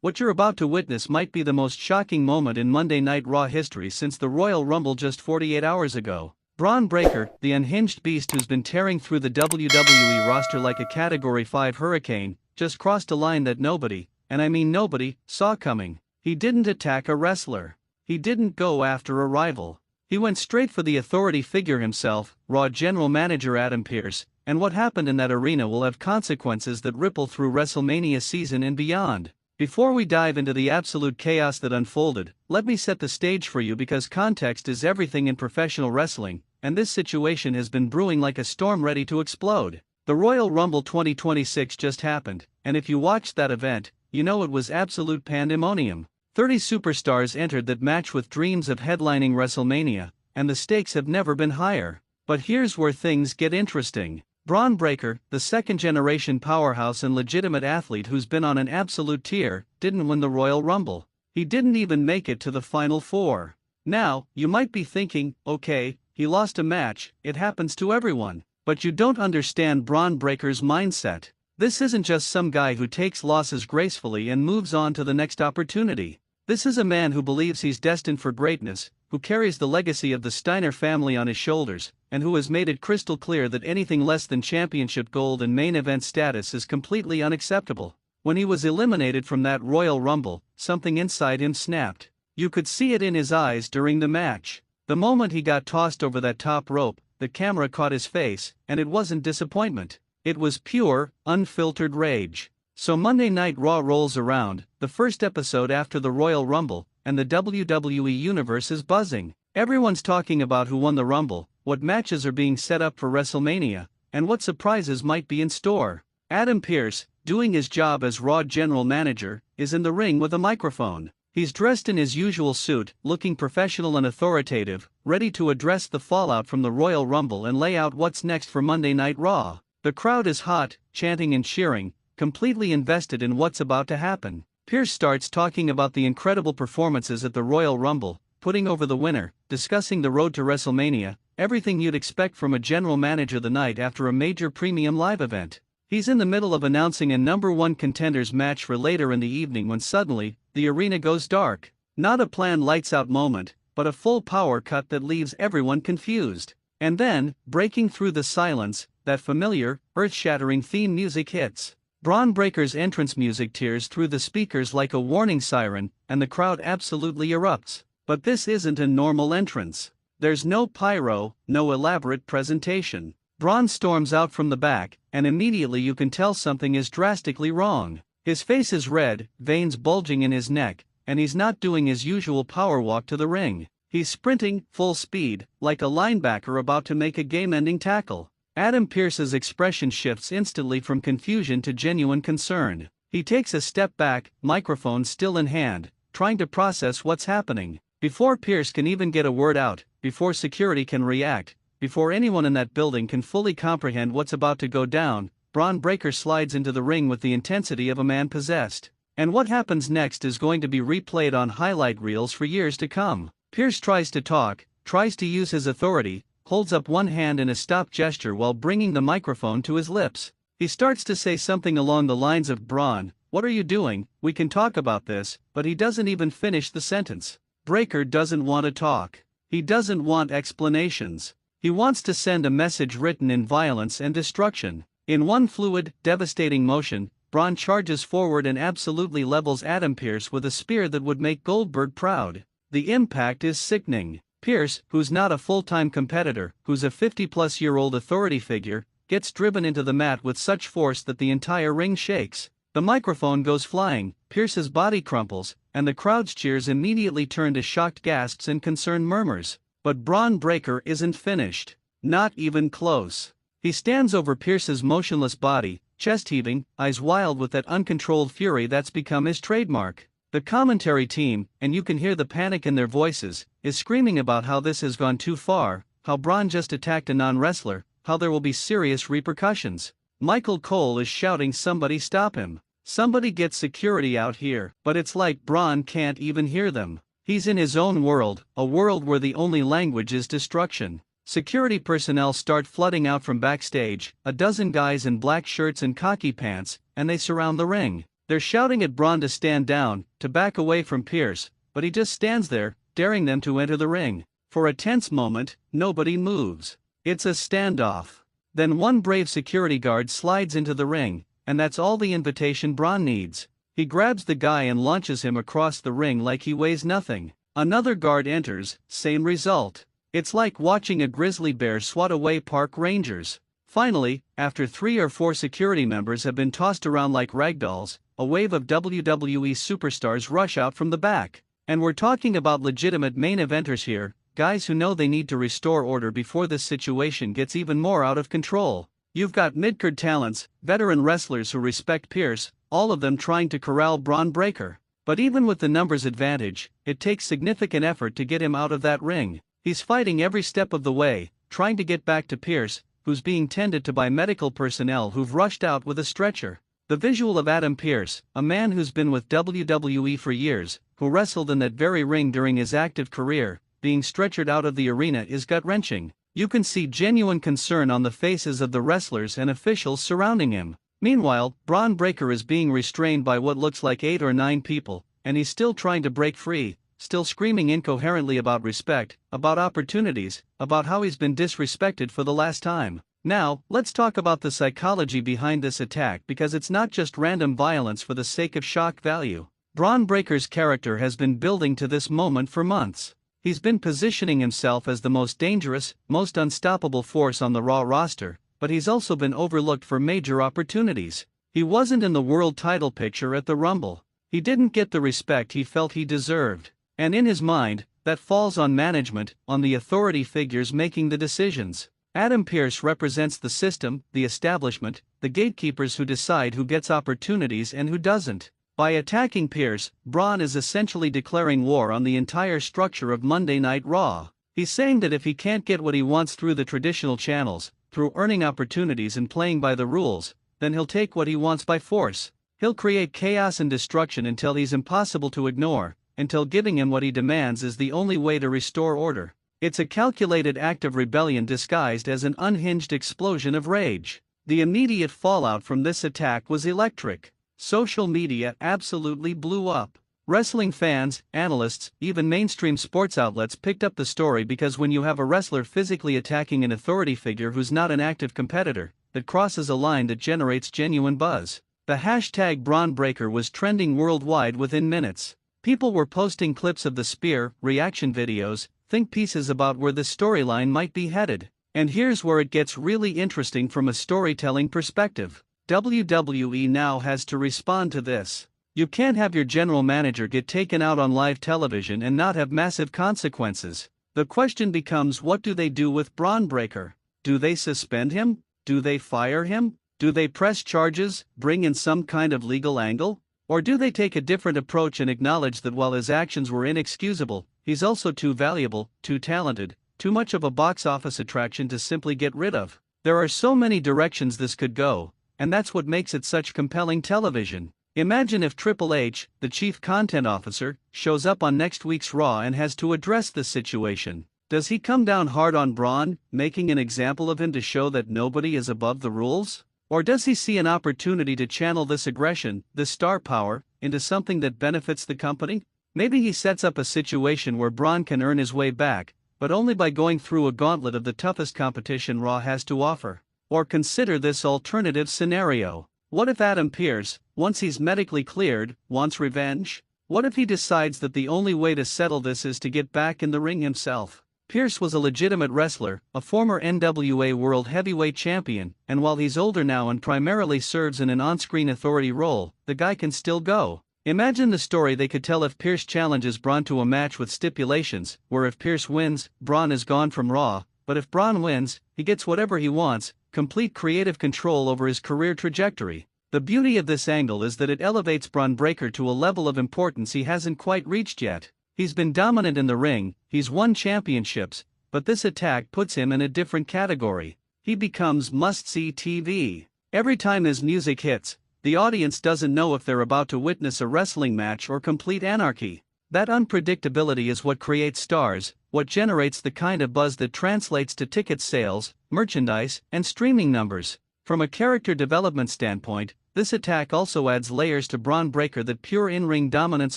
What you're about to witness might be the most shocking moment in Monday Night Raw history since the Royal Rumble just 48 hours ago. Bron Breakker, the unhinged beast who's been tearing through the WWE roster like a Category 5 hurricane, just crossed a line that nobody, and I mean nobody, saw coming. He didn't attack a wrestler. He didn't go after a rival. He went straight for the authority figure himself, Raw General Manager Adam Pearce, and what happened in that arena will have consequences that ripple through WrestleMania season and beyond. Before we dive into the absolute chaos that unfolded, let me set the stage for you because context is everything in professional wrestling, and this situation has been brewing like a storm ready to explode. The Royal Rumble 2026 just happened, and if you watched that event, you know it was absolute pandemonium. 30 superstars entered that match with dreams of headlining WrestleMania, and the stakes have never been higher. But here's where things get interesting. Bron Breakker, the second-generation powerhouse and legitimate athlete who's been on an absolute tear, didn't win the Royal Rumble. He didn't even make it to the Final Four. Now, you might be thinking, okay, he lost a match, it happens to everyone. But you don't understand Bron Breakker's mindset. This isn't just some guy who takes losses gracefully and moves on to the next opportunity. This is a man who believes he's destined for greatness, who carries the legacy of the Steiner family on his shoulders, and who has made it crystal clear that anything less than championship gold and main event status is completely unacceptable. When he was eliminated from that Royal Rumble, something inside him snapped. You could see it in his eyes during the match. The moment he got tossed over that top rope, the camera caught his face, and it wasn't disappointment. It was pure, unfiltered rage. So Monday Night Raw rolls around, the first episode after the Royal Rumble, and the WWE Universe is buzzing. Everyone's talking about who won the Rumble, what matches are being set up for WrestleMania, and what surprises might be in store. Adam Pearce, doing his job as Raw General Manager, is in the ring with a microphone. He's dressed in his usual suit, looking professional and authoritative, ready to address the fallout from the Royal Rumble and lay out what's next for Monday Night Raw. The crowd is hot, chanting and cheering, completely invested in what's about to happen. Pearce starts talking about the incredible performances at the Royal Rumble, putting over the winner, discussing the road to WrestleMania, everything you'd expect from a general manager the night after a major premium live event. He's in the middle of announcing a #1 contenders match for later in the evening when suddenly, the arena goes dark. Not a planned lights-out moment, but a full power cut that leaves everyone confused. And then, breaking through the silence, that familiar, earth-shattering theme music hits. Bron Breakker's entrance music tears through the speakers like a warning siren, and the crowd absolutely erupts. But this isn't a normal entrance. There's no pyro, no elaborate presentation. Bron storms out from the back, and immediately you can tell something is drastically wrong. His face is red, veins bulging in his neck, and he's not doing his usual power walk to the ring. He's sprinting, full speed, like a linebacker about to make a game-ending tackle. Adam Pearce's expression shifts instantly from confusion to genuine concern. He takes a step back, microphone still in hand, trying to process what's happening. Before Pearce can even get a word out, before security can react, before anyone in that building can fully comprehend what's about to go down, Bron Breakker slides into the ring with the intensity of a man possessed. And what happens next is going to be replayed on highlight reels for years to come. Pearce tries to talk, tries to use his authority, holds up one hand in a stop gesture while bringing the microphone to his lips. He starts to say something along the lines of, "Bron, what are you doing? We can talk about this," but he doesn't even finish the sentence. Breakker doesn't want to talk. He doesn't want explanations. He wants to send a message written in violence and destruction. In one fluid, devastating motion, Bron charges forward and absolutely levels Adam Pearce with a spear that would make Goldberg proud. The impact is sickening. Pearce, who's not a full-time competitor, who's a 50-plus-year-old authority figure, gets driven into the mat with such force that the entire ring shakes. The microphone goes flying, Pearce's body crumples, and the crowd's cheers immediately turn to shocked gasps and concerned murmurs. But Bron Breakker isn't finished. Not even close. He stands over Pearce's motionless body, chest heaving, eyes wild with that uncontrolled fury that's become his trademark. The commentary team, and you can hear the panic in their voices, is screaming about how this has gone too far, how Bron just attacked a non-wrestler, how there will be serious repercussions. Michael Cole is shouting, "Somebody stop him. Somebody get security out here," but it's like Bron can't even hear them. He's in his own world, a world where the only language is destruction. Security personnel start flooding out from backstage, a dozen guys in black shirts and khaki pants, and they surround the ring. They're shouting at Bron to stand down, to back away from Pearce, but he just stands there, daring them to enter the ring. For a tense moment, nobody moves. It's a standoff. Then one brave security guard slides into the ring, and that's all the invitation Bron needs. He grabs the guy and launches him across the ring like he weighs nothing. Another guard enters, same result. It's like watching a grizzly bear swat away park rangers. Finally, after 3 or 4 security members have been tossed around like ragdolls, a wave of WWE superstars rush out from the back. And we're talking about legitimate main eventers here, guys who know they need to restore order before this situation gets even more out of control. You've got mid-card talents, veteran wrestlers who respect Pearce, all of them trying to corral Bron Breakker. But even with the numbers advantage, it takes significant effort to get him out of that ring. He's fighting every step of the way, trying to get back to Pearce, who's being tended to by medical personnel who've rushed out with a stretcher. The visual of Adam Pearce, a man who's been with WWE for years, who wrestled in that very ring during his active career, being stretchered out of the arena is gut-wrenching. You can see genuine concern on the faces of the wrestlers and officials surrounding him. Meanwhile, Bron Breakker is being restrained by what looks like 8 or 9 people, and he's still trying to break free, still screaming incoherently about respect, about opportunities, about how he's been disrespected for the last time. Now, let's talk about the psychology behind this attack, because it's not just random violence for the sake of shock value. Bron Breakker's character has been building to this moment for months. He's been positioning himself as the most dangerous, most unstoppable force on the Raw roster, but he's also been overlooked for major opportunities. He wasn't in the world title picture at the Rumble. He didn't get the respect he felt he deserved. And in his mind, that falls on management, on the authority figures making the decisions. Adam Pearce represents the system, the establishment, the gatekeepers who decide who gets opportunities and who doesn't. By attacking Pearce, Bron is essentially declaring war on the entire structure of Monday Night Raw. He's saying that if he can't get what he wants through the traditional channels, through earning opportunities and playing by the rules, then he'll take what he wants by force. He'll create chaos and destruction until he's impossible to ignore, until giving him what he demands is the only way to restore order. It's a calculated act of rebellion disguised as an unhinged explosion of rage. The immediate fallout from this attack was electric. Social media absolutely blew up. Wrestling fans, analysts, even mainstream sports outlets picked up the story because when you have a wrestler physically attacking an authority figure who's not an active competitor, that crosses a line that generates genuine buzz. The hashtag Bron Breakker was trending worldwide within minutes. People were posting clips of the Sphere, reaction videos, think pieces about where this storyline might be headed. And here's where it gets really interesting from a storytelling perspective. WWE now has to respond to this. You can't have your general manager get taken out on live television and not have massive consequences. The question becomes, what do they do with Bron Breakker? Do they suspend him? Do they fire him? Do they press charges, bring in some kind of legal angle? Or do they take a different approach and acknowledge that while his actions were inexcusable, he's also too valuable, too talented, too much of a box office attraction to simply get rid of? There are so many directions this could go, and that's what makes it such compelling television. Imagine if Triple H, the chief content officer, shows up on next week's Raw and has to address this situation. Does he come down hard on Bron, making an example of him to show that nobody is above the rules? Or does he see an opportunity to channel this aggression, this star power, into something that benefits the company? Maybe he sets up a situation where Bron can earn his way back, but only by going through a gauntlet of the toughest competition Raw has to offer. Or consider this alternative scenario. What if Adam Pearce, once he's medically cleared, wants revenge? What if he decides that the only way to settle this is to get back in the ring himself? Pearce was a legitimate wrestler, a former NWA World Heavyweight Champion, and while he's older now and primarily serves in an on-screen authority role, the guy can still go. Imagine the story they could tell if Pearce challenges Bron to a match with stipulations, where if Pearce wins, Bron is gone from Raw, but if Bron wins, he gets whatever he wants, complete creative control over his career trajectory. The beauty of this angle is that it elevates Bron Breakker to a level of importance he hasn't quite reached yet. He's been dominant in the ring, he's won championships, but this attack puts him in a different category. He becomes must-see TV. Every time his music hits, the audience doesn't know if they're about to witness a wrestling match or complete anarchy. That unpredictability is what creates stars, what generates the kind of buzz that translates to ticket sales, merchandise, and streaming numbers. From a character development standpoint, This attack also adds layers to Bron Breakker that pure in-ring dominance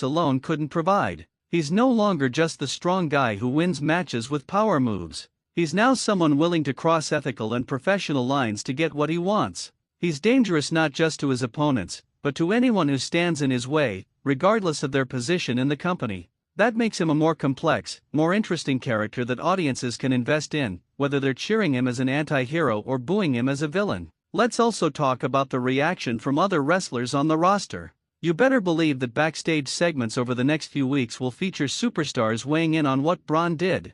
alone couldn't provide. He's no longer just the strong guy who wins matches with power moves. He's now someone willing to cross ethical and professional lines to get what he wants. He's dangerous not just to his opponents, but to anyone who stands in his way, regardless of their position in the company. That makes him a more complex, more interesting character that audiences can invest in, whether they're cheering him as an anti-hero or booing him as a villain. Let's also talk about the reaction from other wrestlers on the roster. You better believe that backstage segments over the next few weeks will feature superstars weighing in on what Bron did.